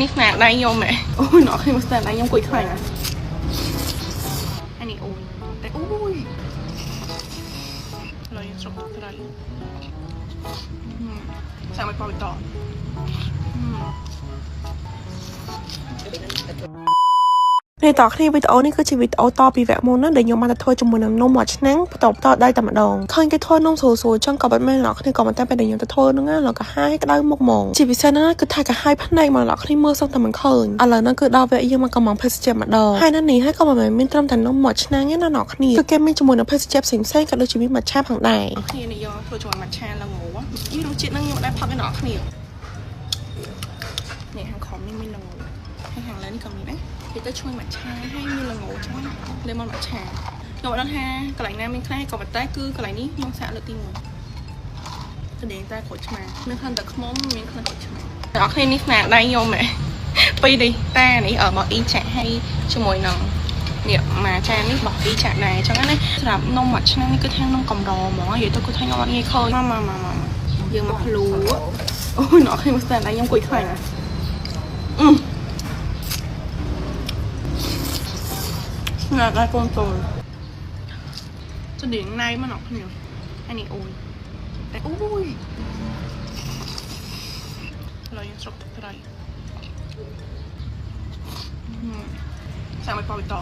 នេះស្នាដៃខ្ញុំហ៎អូយអ្នកឃើញមកស្នាដៃខ្ញុំគួយខ្លាំងណាស់អានេះអូយតែអូយឡើយស្រុកទឹកត្រីសាមកបបតនេះតគ្នាវីដេអូនេះគឺជាវីដេអូតពីវគ្គមុនណាដែលខ្ញុំបានទៅធ្វើជាមួយនឹងនំមួយឆ្នាំបន្តដៃតែម្ដងឃើញគេធ្វើនំស្រួលៗចឹងក៏បាត់មែនអ្នកគ្នាក៏មិនតែពេលដែលខ្ញុំទៅធ្វើហ្នឹងណាក៏ហាយក្តៅមុខហ្មងជាពិសេសណាគឺថាកាហាយភ្នែកមកអ្នកគ្នាមើលសឹងតែមិនឃើញឥឡូវហ្នឹងគឺដល់វគ្គយើងមកកំងភេសជ្ជៈម្ដងហើយនៅនេះហើយក៏មិនមែនមានត្រឹមតែនំមួយឆ្នាំទេណាអ្នកគ្នាគឺគេមានជាមួយនឹងភេសជ្ជៈផ្សេងៗក៏ដូចជាមានម៉ាឆាផងដែរគ្នានេះយកធ្វើជាមួយម៉ាឆាឡើងងនេះរសជាតិហ្នឹងខ្ញុំដែរផឹកឲ្យអ្នកគ្នានេះខាងខំនេះមានឡើងហើយខាងលើនេះក៏មានដែរគេទៅជួយម៉ាឆាហើយមានល្ងចឹងលេម៉ុនម៉ាឆាខ្ញុំអត់ដឹងថាកន្លែងណាមានខ្លះក៏ប៉ុន្តែគឺកន្លែងនេះខ្ញុំសាកលើកទី1ទៅដេញតែក្រូចឆ្មាមានខ្លះតែខ្មុំមានខ្លះក្រូចឆ្មាអ្នកគ្នានេះស្នាដៃខ្ញុំហ៎ពីនេះតែនេះបោះអ៊ីចាក់ហើយជាមួយនឹងនេះម៉ាឆានេះបោះអ៊ីចាក់ដែរអញ្ចឹងណាសម្រាប់នំមួយឆ្នាំនេះគឺថានំកំរហ្មងនិយាយទៅគឺថាខ្ញុំអត់ងាយឃើញមកយើងមកភ្លូអូយអ្នកគ្នាមកស្នាដៃខ្ញុំគួយខ្លាំងណាស់ណាស់កូនតូចចដៀងណៃមកអ្នកគ្នាអានេះអូយតែអូយឡើយស្រុកទឹកត្រីសាមកបបត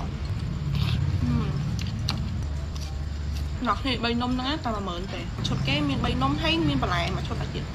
អ្នកគ្នា3នំហ្នឹងតែ10000ទេឈុតគេមាន3នំហើយមានបន្លែមួយឈុតទៀត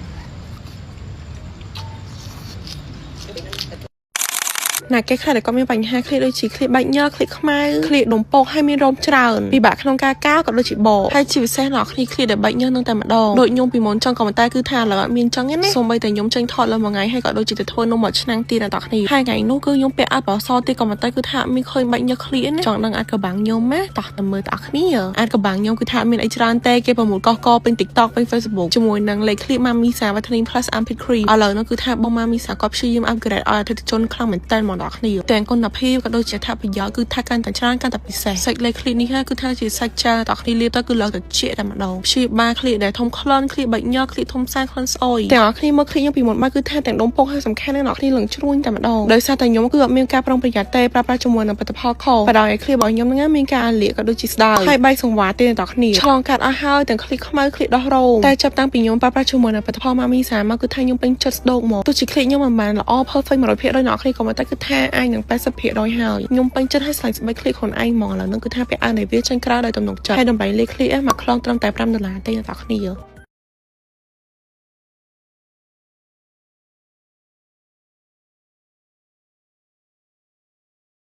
ណាគេខ្លះតែក៏មានបញ្ហាឃ្លៀកដូចជាឃ្លៀកបាច់ញើឃ្លៀកខ្មៅឃ្លៀកដុំពកហើយមានរោមច្រើនពិបាកក្នុងការកាវក៏ដូចជាបកហើយជាពិសេសអ្នកគ្នាឃ្លៀកតែបាច់ញើនឹងតែម្ដងដូចខ្ញុំពីមុនចឹងក៏ប៉ុន្តែគឺថាឥឡូវអត់មានចឹងទេណាសូម្បីតែខ្ញុំចេញថតលើមួយថ្ងៃហើយក៏ដូចជាទៅធ្វើនំមួយឆ្នាំទៀតដល់អ្នកគ្នាហើយថ្ងៃនោះគឺខ្ញុំពាក់អាវប៉សទៀតក៏ប៉ុន្តែគឺថាមានឃើញបាច់ញើឃ្លៀកណាចង់ដឹងអាចកបាំងខ្ញុំណាតោះតែមើលដល់អ្នកគ្នាអាចកបាំងខ្ញុំគឺថាមានអីច្រើនទេគេប្រមូលកកពេញ TikTok ពេញ Facebook ជាមួយនឹងលេខឃ្លៀកម៉ាមីសា Vitamin Plus Amped Cream ឥឡូវនោះគឺថាបងម៉ាមីសាគាត់ព្យាយាម upgrade ឲ្យអតិថិជនខ្លាំងមែនតើមកដល់គ្នាទាំងគុណភាពក៏ដូចជាថាប្រយោជន៍គឺថាកាន់តែច្រើនកាន់តែពិសេសសាច់លេខឃ្លៀកនេះគឺថាជាសាច់ចាដល់គ្នាលាបទៅគឺឡើងទៅជាតែម្ដងព្យាបាលឃ្លៀកដែលធំក្លន់ឃ្លៀកបាច់ញើឃ្លៀកធំសាយក្លន់ស្អុយទាំងអ្នកគ្នាមើលឃ្លៀកខ្ញុំពីមុនមកគឺថាទាំងដុំពកហើយសំខាន់ណាស់អ្នកគ្នាឡើងជ្រួញតែម្ដងដោយសារតែខ្ញុំគឺអត់មានការប្រុងប្រយ័ត្នទេប្រើប្រាស់ជាមួយនឹងផលិតផលខុសបណ្ដោយឲ្យឃ្លៀករបស់ខ្ញុំហ្នឹងមានការលាកក៏ដូចជាស្ដើងហើយបែកសង្វារទេអ្នកគ្នាឆ្លងកាត់អស់ហើយទាំងឃ្លៀកខ្មៅឃ្លៀកដោះរោមតែចាប់តាំងពីខ្ញុំប្រើប្រាស់ជាមួយនឹងផលិតផលម៉ាមីសាមកគឺថាខ្ញុំពេញចិត្តស្ដោកមកទោះជាឃ្លៀកខ្ញុំមិនបានល្អ perfect 100%អ្នកគ្នាក៏មិនតែគឺថាអាចនឹង80%ហើយខ្ញុំពេញចិត្តឲ្យស្លាញ់ស្បែកឃ្លៀកខ្លួនឯងហ្មងឥឡូវហ្នឹងគឺថាពាក់អាវនៃវាចេញក្រៅដោយទំនុកចិត្តហើយតម្លៃលេខឃ្លៀកមកខ្លងត្រឹមតែ$5ទេអ្នកគ្នា